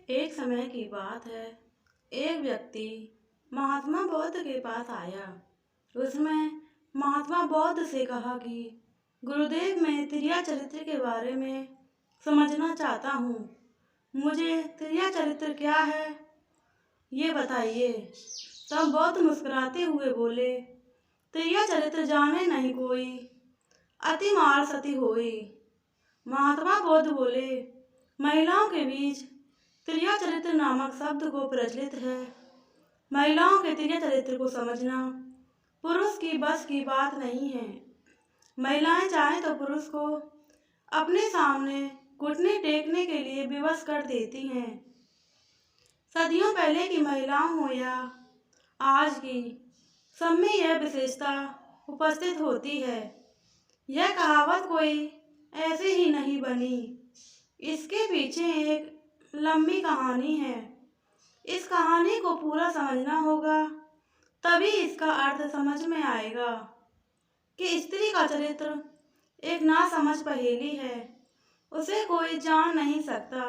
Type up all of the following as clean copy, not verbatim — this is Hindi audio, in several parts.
एक समय की बात है। एक व्यक्ति महात्मा बौद्ध के पास आया। उसने महात्मा बौद्ध से कहा कि गुरुदेव, मैं त्रिया चरित्र के बारे में समझना चाहता हूँ। मुझे त्रिया चरित्र क्या है ये बताइए। तब बौद्ध मुस्कुराते हुए बोले, त्रिया चरित्र जाने नहीं कोई, अति मार सती होई। महात्मा बौद्ध बोले, महिलाओं के बीच त्रिया चरित्र नामक शब्द को प्रचलित है। महिलाओं के त्रिया चरित्र को समझना पुरुष की बस की बात नहीं है। महिलाएं चाहें तो पुरुष को अपने सामने घुटने टेकने के लिए विवश कर देती हैं। सदियों पहले की महिलाओं हो या आज की, सब में यह विशेषता उपस्थित होती है। यह कहावत कोई ऐसे ही नहीं बनी, इसके पीछे एक लंबी कहानी है। इस कहानी को पूरा समझना होगा, तभी इसका अर्थ समझ में आएगा कि स्त्री का चरित्र एक नासमझ पहेली है। उसे कोई जान नहीं सकता।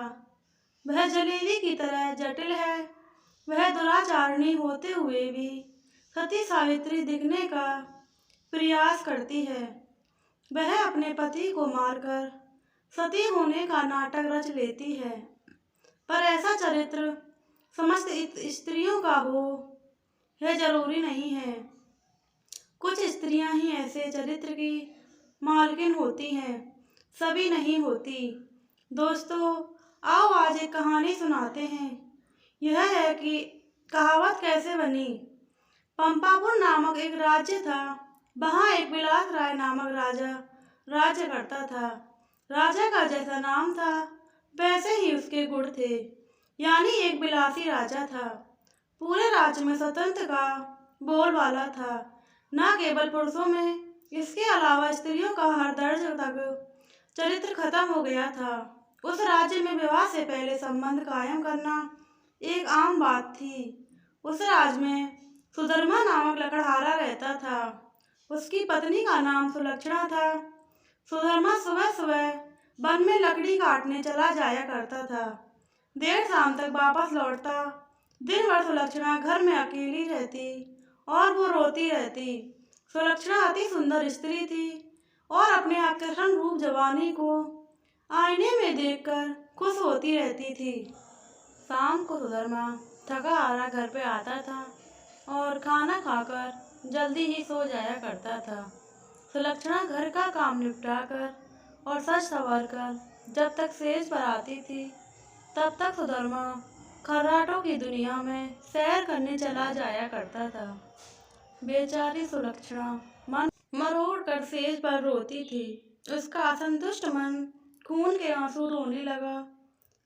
वह जलेबी की तरह जटिल है। वह दुराचारणी होते हुए भी सती सावित्री दिखने का प्रयास करती है। वह अपने पति को मारकर सती होने का नाटक रच लेती है। पर ऐसा चरित्र समस्त स्त्रियों का हो यह जरूरी नहीं है। कुछ स्त्रियां ही ऐसे चरित्र की मालकिन होती हैं, सभी नहीं होती। दोस्तों, आओ आज एक कहानी सुनाते हैं। यह है कि कहावत कैसे बनी। पंपापुर नामक एक राज्य था। वहाँ एक विलास राय नामक राजा राज्य करता था। राजा का जैसा नाम था वैसे ही उसके गुण थे, यानी एक विलासी राजा था। पूरे राज्य में स्वतंत्र का बोलबाला था। न केवल पुरुषों में, इसके अलावा स्त्रियों का हर दर्ज तक चरित्र खत्म हो गया था। उस राज्य में विवाह से पहले संबंध कायम करना एक आम बात थी। उस राज्य में सुधर्मा नामक लकड़हारा रहता था। उसकी पत्नी का नाम सुलक्षणा था। सुधर्मा सुबह सुबह वन में लकड़ी काटने चला जाया करता था। देर शाम तक वापस लौटता। दिन भर सुलक्षणा घर में अकेली रहती और वो रोती रहती। सुलक्षणा अति सुंदर स्त्री थी और अपने आकर्षण रूप जवानी को आईने में देखकर खुश होती रहती थी। शाम को सुधर्मा थका हारा घर पे आता था और खाना खाकर जल्दी ही सो जाया करता था। सुलक्षणा घर का काम निपटाकर और सज संवर कर जब तक सेज पर आती थी, तब तक सुधर्मा खर्राटों की दुनिया में सैर करने चला जाया करता था। बेचारी सुलक्षणा मन मरोड़ कर सेज पर रोती थी। उसका असंतुष्ट मन खून के आंसू रोने लगा।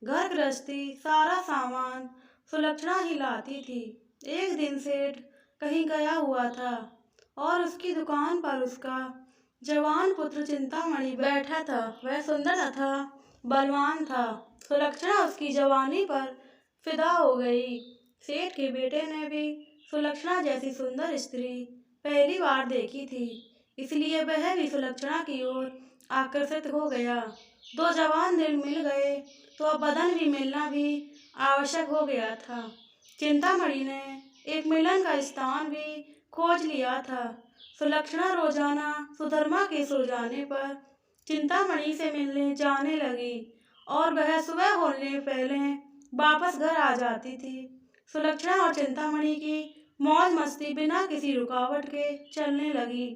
घर गृहस्थी सारा सामान सुलक्षणा ही लाती थी। एक दिन सेठ कहीं गया हुआ था और उसकी दुकान पर उसका जवान पुत्र चिंतामणि बैठा था। वह सुंदर तथा बलवान था। सुलक्षणा उसकी जवानी पर फिदा हो गई। सेठ के बेटे ने भी सुलक्षणा जैसी सुंदर स्त्री पहली बार देखी थी, इसलिए वह भी सुलक्षणा की ओर आकर्षित हो गया। दो जवान दिल मिल गए तो अब बदन भी मिलना भी आवश्यक हो गया था। चिंतामणि ने एक मिलन का स्थान भी खोज लिया था। सुलक्षणा रोजाना सुधर्मा के सो जाने पर चिंतामणि से मिलने जाने लगी और वह सुबह होने पहले वापस घर आ जाती थी। सुलक्षणा और चिंतामणि की मौज मस्ती बिना किसी रुकावट के चलने लगी।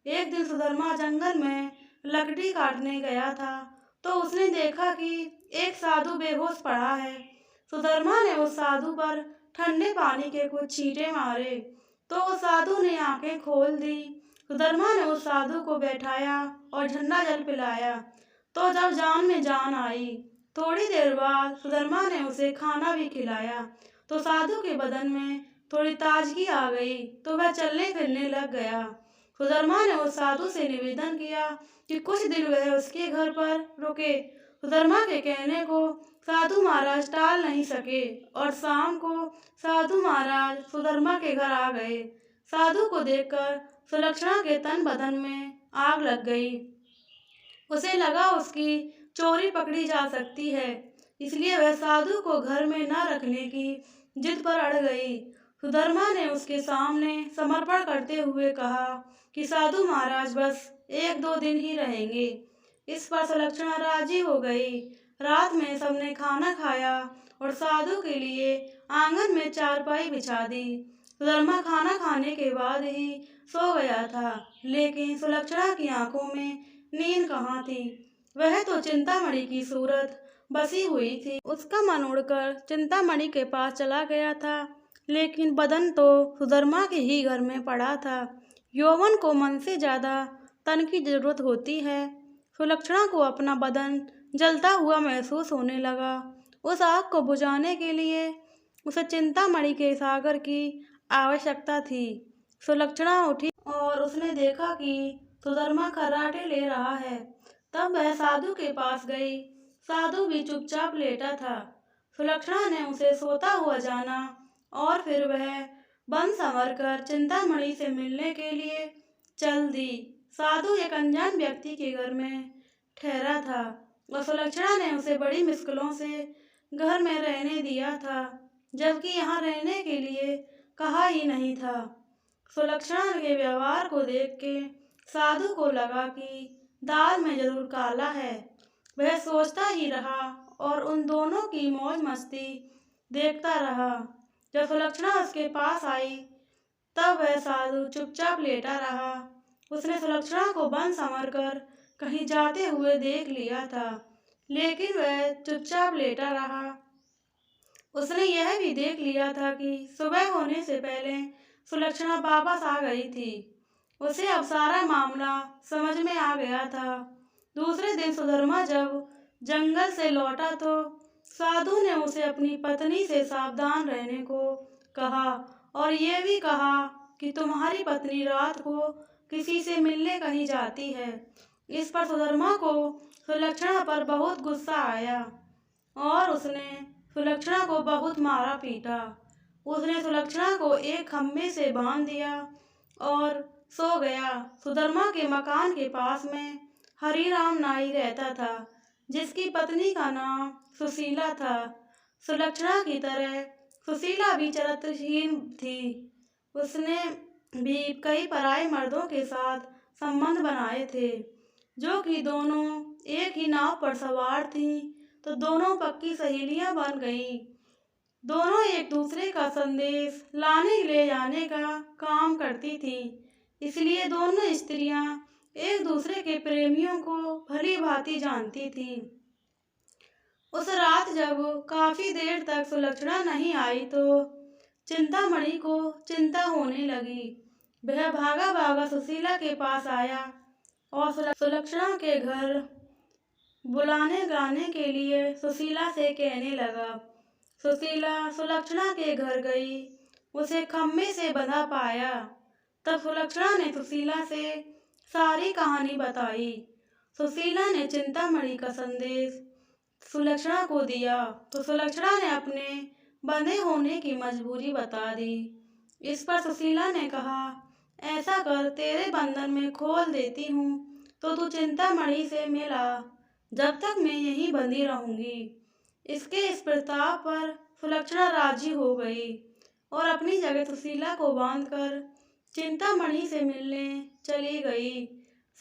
एक दिन सुधर्मा जंगल में लकड़ी काटने गया था तो उसने देखा कि एक साधु बेहोश पड़ा है। सुधर्मा ने उस साधु पर ठंडे पानी के कुछ छींटे मारे तो उस साधु ने आंखें खोल दी। सुधर्मा ने उस साधु को बैठाया और ठंडा जल पिलाया तो जब जान में जान आई। थोड़ी देर बाद सुधर्मा ने उसे खाना भी खिलाया तो साधु के बदन में थोड़ी ताजगी आ गई तो वह चलने फिरने लग गया। सुधर्मा ने उस साधु से निवेदन किया कि कुछ दिन वह उसके घर पर रुके। सुधर्मा के कहने को साधु महाराज टाल नहीं सके और शाम को साधु महाराज सुधर्मा के घर आ गए। साधु को देखकर सुलक्षणा के तन बदन में आग लग गई। उसे लगा उसकी चोरी पकड़ी जा सकती है, इसलिए वह साधु को घर में न रखने की जिद पर अड़ गई। सुधर्मा ने उसके सामने समर्पण करते हुए कहा कि साधु महाराज बस 1-2 दिन ही रहेंगे। इस पर सुलक्षणा राजी हो गई। रात में सबने खाना खाया और साधु के लिए आंगन में चारपाई बिछा दी। सुधर्मा खाना खाने के बाद ही सो गया था, लेकिन सुलक्षणा की आंखों में नींद कहाँ थी। वह तो चिंतामणि की सूरत बसी हुई थी। उसका मन उड़कर चिंतामणि के पास चला गया था, लेकिन बदन तो सुधर्मा के ही घर में पड़ा था। यौवन को मन से ज्यादा तन की जरूरत होती है। सुलक्षणा को अपना बदन जलता हुआ महसूस होने लगा। उस आग को बुझाने के लिए उसे चिंतामणि के सागर की आवश्यकता थी। सुलक्षणा उठी और उसने देखा कि सुधर्मा खर्राटे ले रहा है। तब वह साधु के पास गई। साधु भी चुपचाप लेटा था। सुलक्षणा ने उसे सोता हुआ जाना और फिर वह बन संवर कर चिंतामणि से मिलने के लिए चल दी। साधु एक अनजान व्यक्ति के घर में ठहरा था और सुलक्षणा ने उसे बड़ी मुश्किलों से घर में रहने दिया था, जबकि यहाँ रहने के लिए कहा ही नहीं था। सुलक्षणा के व्यवहार को देख के साधु को लगा कि दाल में जरूर काला है। वह सोचता ही रहा और उन दोनों की मौज मस्ती देखता रहा। जब सुलक्षणा उसके पास आई तब वह साधु चुपचाप लेटा रहा। उसने सुलक्षणा को बन संवर कर कहीं जाते हुए देख लिया था, लेकिन वह चुपचाप लेटा रहा। उसने यह भी देख लिया था कि सुबह होने से पहले सुलक्षणा वापस आ गई थी। उसे अब सारा मामला समझ में आ गया था। दूसरे दिन सुधर्मा जब जंगल से लौटा तो साधु ने उसे अपनी पत्नी से सावधान रहने को कहा और ये भी कहा कि तुम्हारी पत्नी रात को किसी से मिलने कहीं जाती है। इस पर सुधर्मा को सुलक्षणा पर बहुत गुस्सा आया और उसने सुलक्षणा को बहुत मारा पीटा। उसने सुलक्षणा को एक खम्भे से बांध दिया और सो गया। सुधर्मा के मकान के पास में हरिराम नाई रहता था, जिसकी पत्नी का नाम सुशीला था। सुलक्षणा की तरह सुशीला भी चरित्रहीन थी। उसने भी कई पराये मर्दों के साथ संबंध बनाए थे, जो कि दोनों एक ही नाव पर सवार थीं, तो दोनों पक्की सहेलियां बन गईं। दोनों एक दूसरे का संदेश लाने ले जाने का काम करती थीं। इसलिए दोनों स्त्रियां एक दूसरे के प्रेमियों को भली भांति जानती थीं। उस रात जब काफी देर तक सुलक्षणा नहीं आई तो चिंतामणि को चिंता होने लगी। वह भागा भागा सुशीला के पास आया और सुलक्षणा के घर बुलाने लाने के लिए सुशीला से कहने लगा। सुशीला सुलक्षणा के घर गई, उसे खम्भे से बंधा पाया। तब सुलक्षणा ने सुशीला से सारी कहानी बताई। सुशीला ने चिंतामणि का संदेश सुलक्षणा को दिया तो सुलक्षणा ने अपने बंधे होने की मजबूरी बता दी। इस पर सुशीला ने कहा, ऐसा कर, तेरे बंधन में खोल देती हूँ तो तू चिंतामणि से मिला, जब तक मैं यहीं बंधी रहूंगी। इसके इस प्रस्ताव पर सुलक्षणा राजी हो गई और अपनी जगह सुशीला को बांधकर चिंतामणि से मिलने चली गई।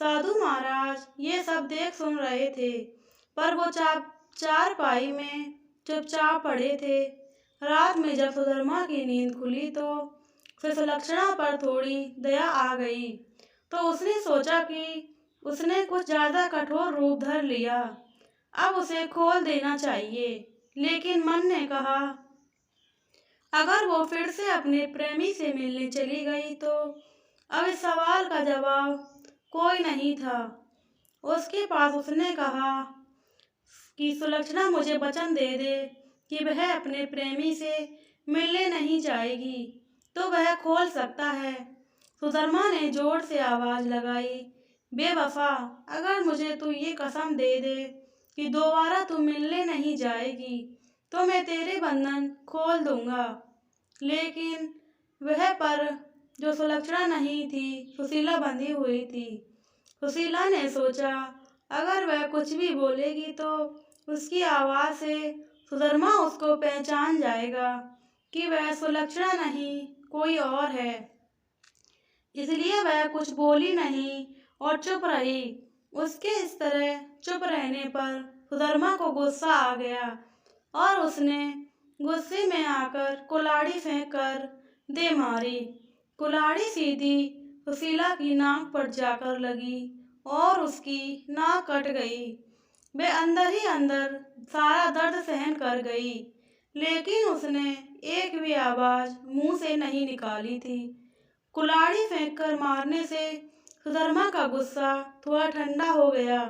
साधु महाराज ये सब देख सुन रहे थे, पर वो चारपाई में चुपचाप पड़े थे। रात में जब सुधर्मा की नींद खुली तो फिर सुलक्षणा पर थोड़ी दया आ गई, तो उसने सोचा कि उसने कुछ ज्यादा कठोर रूप धर लिया, अब उसे खोल देना चाहिए। लेकिन मन ने कहा, अगर वो फिर से अपने प्रेमी से मिलने चली गई तो अब इस सवाल का जवाब कोई नहीं था उसके पास। उसने कहा कि सुलक्षणा मुझे वचन दे दे कि वह अपने प्रेमी से मिलने नहीं जाएगी तो वह खोल सकता है। सुधर्मा ने जोर से आवाज लगाई, बेवफा, अगर मुझे तू ये कसम दे दे कि दोबारा तू मिलने नहीं जाएगी तो मैं तेरे बंधन खोल दूंगा। लेकिन वह पर जो सुलक्षणा नहीं थी, सुशीला बंधी हुई थी। सुशीला ने सोचा, अगर वह कुछ भी बोलेगी तो उसकी आवाज से सुधर्मा उसको पहचान जाएगा कि वह सुलक्षणा नहीं कोई और है, इसलिए वह कुछ बोली नहीं और चुप रही। उसके इस तरह चुप रहने पर सुधर्मा को गुस्सा आ गया और उसने गुस्से में आकर कुल्हाड़ी फेंक कर दे मारी। कुल्हाड़ी सीधी सुशीला की नाक पर जाकर लगी और उसकी नाक कट गई। वह अंदर ही अंदर सारा दर्द सहन कर गई, लेकिन उसने एक भी आवाज मुंह से नहीं निकाली थी। कुल्हाड़ी फेंककर मारने से सुधर्मा का गुस्सा थोड़ा ठंडा हो गया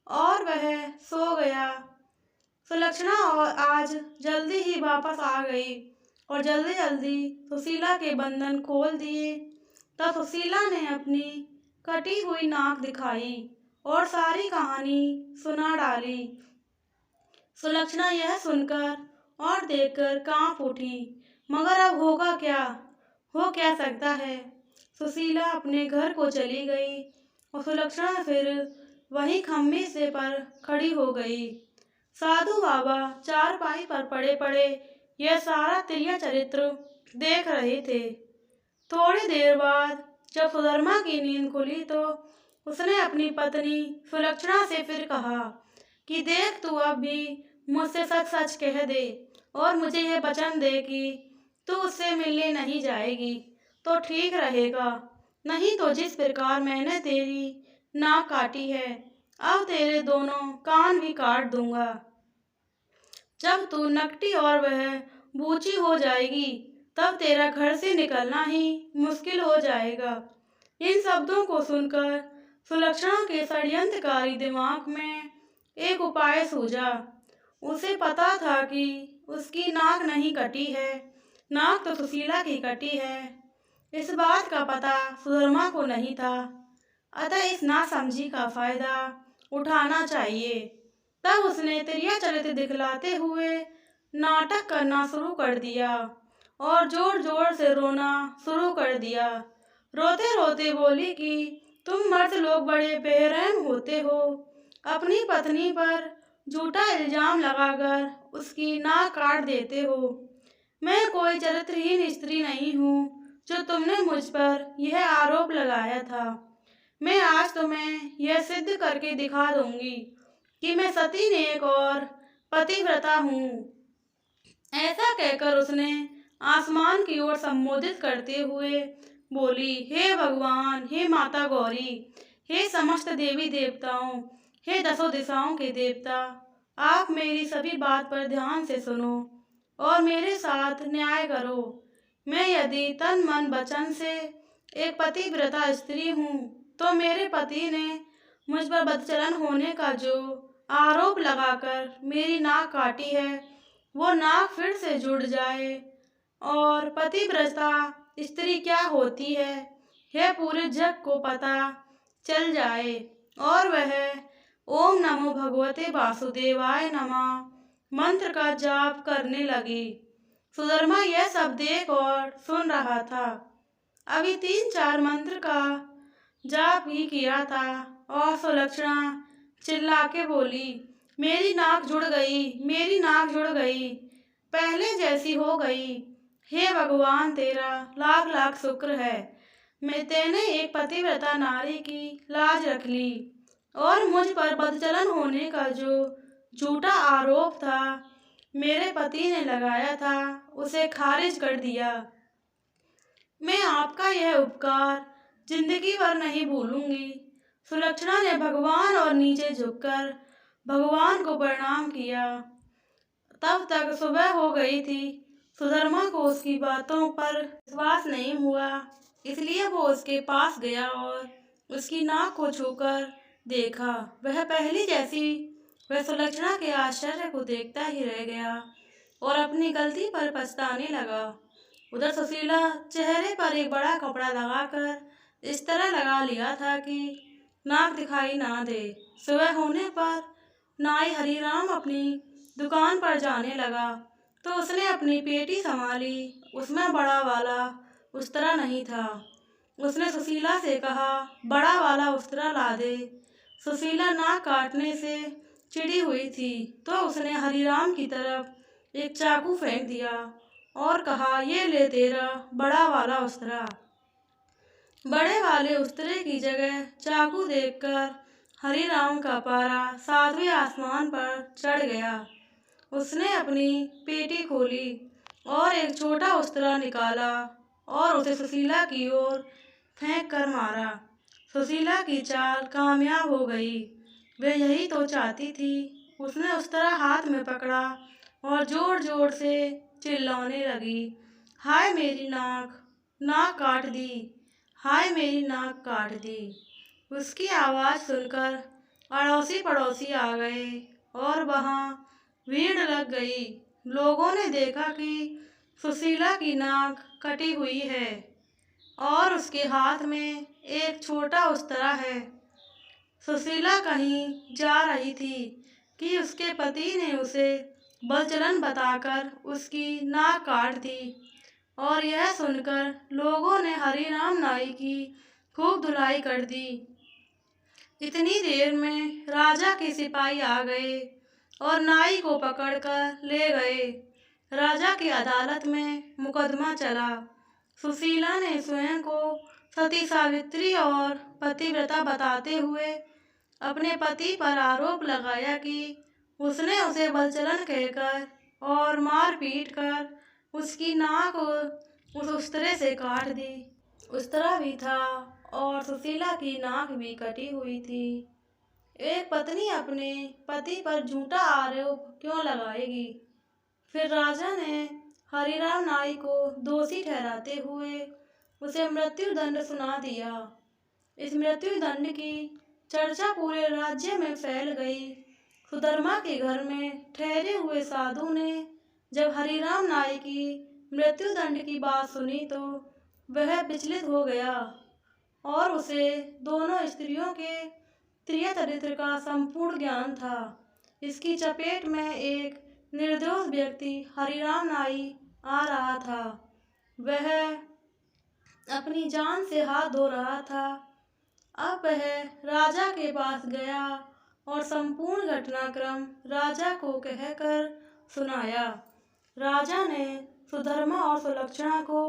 और वह सो गया। सुलक्षणा और आज जल्दी ही वापस आ गई और जल्दी जल्दी सुशीला के बंधन खोल दिए। तब सुशीला ने अपनी कटी हुई नाक दिखाई और सारी कहानी सुना डाली। सुलक्षणा यह सुनकर और देखकर कांप उठी, मगर अब होगा क्या, हो क्या सकता है। सुशीला अपने घर को चली गई और सुलक्षणा फिर वहीं खम्भे से पर खड़ी हो गई। साधु बाबा चारपाई पर पड़े पड़े यह सारा त्रिया चरित्र देख रहे थे। थोड़ी देर बाद जब सुधर्मा की नींद खुली तो उसने अपनी पत्नी सुलक्षणा से फिर कहा कि देख, तू अब भी मुझसे सच सच कह दे और मुझे यह वचन दे कि तू उससे मिलने नहीं जाएगी तो ठीक रहेगा, नहीं तो जिस प्रकार मैंने तेरी नाक काटी है, अब तेरे दोनों कान भी काट दूंगा। जब तू नकटी और वह बूची हो जाएगी तब तेरा घर से निकलना ही मुश्किल हो जाएगा। इन शब्दों को सुनकर सुलक्षणा के षड्यंत्रकारी दिमाग में एक उपाय सूझा। उसे पता था कि उसकी नाक नहीं कटी है, नाक तो सुशीला की कटी है। इस बात का पता सुधर्मा को नहीं था, अतः इस नासमझी का फायदा उठाना चाहिए। तब उसने त्रिया चरित्र दिखलाते हुए नाटक करना शुरू कर दिया और जोर जोर से रोना शुरू कर दिया। रोते रोते बोली कि तुम मर्द लोग बड़े बेरहम होते हो, अपनी पत्नी पर झूठा इल्जाम लगाकर उसकी नाक काट देते हो। मैं कोई चरित्रहीन स्त्री नहीं हूँ जो तुमने मुझ पर यह आरोप लगाया था। मैं आज तुम्हें यह सिद्ध करके दिखा दूंगी कि मैं सती नेक और पतिव्रता हूँ। ऐसा कहकर उसने आसमान की ओर संबोधित करते हुए बोली, हे भगवान, हे माता गौरी, हे समस्त देवी देवताओं, हे दसों दिशाओं के देवता, आप मेरी सभी बात पर ध्यान से सुनो और मेरे साथ न्याय करो। मैं यदि तन मन वचन से एक पतिव्रता स्त्री हूँ तो मेरे पति ने मुझ पर बदचलन होने का जो आरोप लगाकर मेरी नाक काटी है, वो नाक फिर से जुड़ जाए और पतिव्रता स्त्री क्या होती है यह पूरे जग को पता चल जाए और वह ओम नमो भगवते वासुदेवाय नमः मंत्र का जाप करने लगी। सुधर्मा यह सब देख और सुन रहा था। अभी 3-4 मंत्र का जाप ही किया था और सुलक्षणा चिल्ला के बोली, मेरी नाक जुड़ गई, मेरी नाक जुड़ गई, पहले जैसी हो गई। हे भगवान, तेरा लाख लाख शुक्र है, मैंने एक पतिव्रता नारी की लाज रख ली और मुझ पर बदचलन होने का जो झूठा आरोप था मेरे पति ने लगाया था उसे खारिज कर दिया। मैं आपका यह उपकार जिंदगी भर नहीं भूलूंगी। सुलक्षणा ने भगवान और नीचे झुककर भगवान को प्रणाम किया। तब तक सुबह हो गई थी। सुधर्मा को उसकी बातों पर विश्वास नहीं हुआ, इसलिए वो उसके पास गया और उसकी नाक को छूकर देखा। वह पहली जैसी, वह सुलक्षणा के आश्चर्य को देखता ही रह गया और अपनी गलती पर पछताने लगा। उधर सुशीला चेहरे पर एक बड़ा कपड़ा लगाकर इस तरह लगा लिया था कि नाक दिखाई ना दे। सुबह होने पर नाई हरिराम अपनी दुकान पर जाने लगा तो उसने अपनी पेटी संभाली, उसमें बड़ा वाला उस्तरा नहीं था। उसने सुशीला से कहा, बड़ा वाला उस्तरा ला दे। सुशीला नाक काटने से चिड़ी हुई थी तो उसने हरिराम की तरफ एक चाकू फेंक दिया और कहा, ये ले तेरा बड़ा वाला उस्तरा। बड़े वाले उस्तरे की जगह चाकू देखकर हरिराम का पारा सातवें आसमान पर चढ़ गया। उसने अपनी पेटी खोली और एक छोटा उस्तरा निकाला और उसे सुशीला की ओर फेंक कर मारा। सुशीला की चाल कामयाब हो गई। वह यही तो चाहती थी। उसने उस्तरा हाथ में पकड़ा और जोर जोर से चिल्लाने लगी, हाय मेरी नाक, नाक काट दी, हाय मेरी नाक काट दी। उसकी आवाज़ सुनकर अड़ोसी पड़ोसी आ गए और वहाँ भीड़ लग गई। लोगों ने देखा कि सुशीला की नाक कटी हुई है और उसके हाथ में एक छोटा उस्तरा है। सुशीला कहीं जा रही थी कि उसके पति ने उसे बलचलन बताकर उसकी नाक काट दी और यह सुनकर लोगों ने हरिराम नाई की खूब धुलाई कर दी। इतनी देर में राजा के सिपाही आ गए और नाई को पकड़कर ले गए। राजा की अदालत में मुकदमा चला। सुशीला ने स्वयं को सती सावित्री और पतिव्रता बताते हुए अपने पति पर आरोप लगाया कि उसने उसे बलचलन कहकर और मार पीट कर उसकी नाक उस उस्तरे से काट दी। उस्तरा भी था और सुशीला की नाक भी कटी हुई थी। एक पत्नी अपने पति पर झूठा आरोप क्यों लगाएगी? फिर राजा ने हरिराम नाई को दोषी ठहराते हुए उसे मृत्यु दंड सुना दिया। इस मृत्यु दंड की चर्चा पूरे राज्य में फैल गई। सुधर्मा के घर में ठहरे हुए साधु ने जब हरिराम नाई की मृत्यु दंड की बात सुनी तो वह विचलित हो गया और उसे दोनों स्त्रियों के त्रिय चरित्र का संपूर्ण ज्ञान था। इसकी चपेट में एक निर्दोष व्यक्ति हरिराम नाई आ रहा था। वह अपनी जान से हाथ धो रहा था। अब वह राजा के पास गया और संपूर्ण घटनाक्रम राजा को कहकर सुनाया। राजा ने सुधर्मा और सुलक्षणा को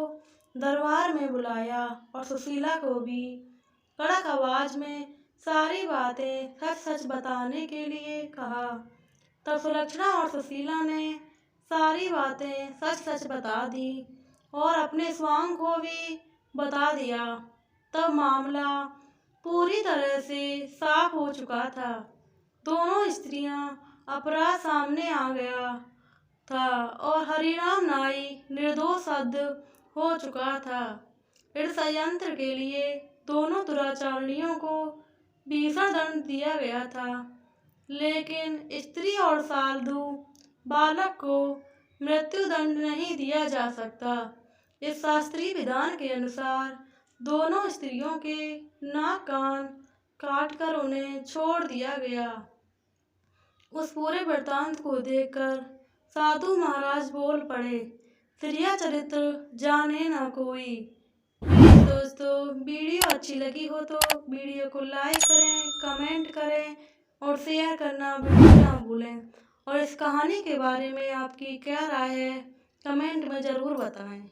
दरबार में बुलाया और सुशीला को भी कड़क आवाज में सारी बातें सच सच बताने के लिए कहा। तब सुलक्षणा और सुशीला ने सारी बातें सच सच बता दी और अपने स्वांग को भी बता दिया। तब मामला पूरी तरह से साफ हो चुका था। दोनों स्त्रियां अपराध सामने आ गया था और हरिराम नाई निर्दोष सिद्ध हो चुका था। इस षड्यंत्र के लिए दोनों दुराचारिणियों को भीषण दंड दिया गया था, लेकिन स्त्री और साधु बालक को मृत्यु दंड नहीं दिया जा सकता। इस शास्त्रीय विधान के अनुसार दोनों स्त्रियों के नाक कान काटकर उन्हें छोड़ दिया गया। उस पूरे वृत्तांत को देखकर साधु महाराज बोल पड़े, त्रिया चरित्र जाने ना कोई। दोस्तों, वीडियो अच्छी लगी हो तो वीडियो को लाइक करें, कमेंट करें और शेयर करना बिल्कुल ना भूलें। और इस कहानी के बारे में आपकी क्या राय है, कमेंट में ज़रूर बताएं।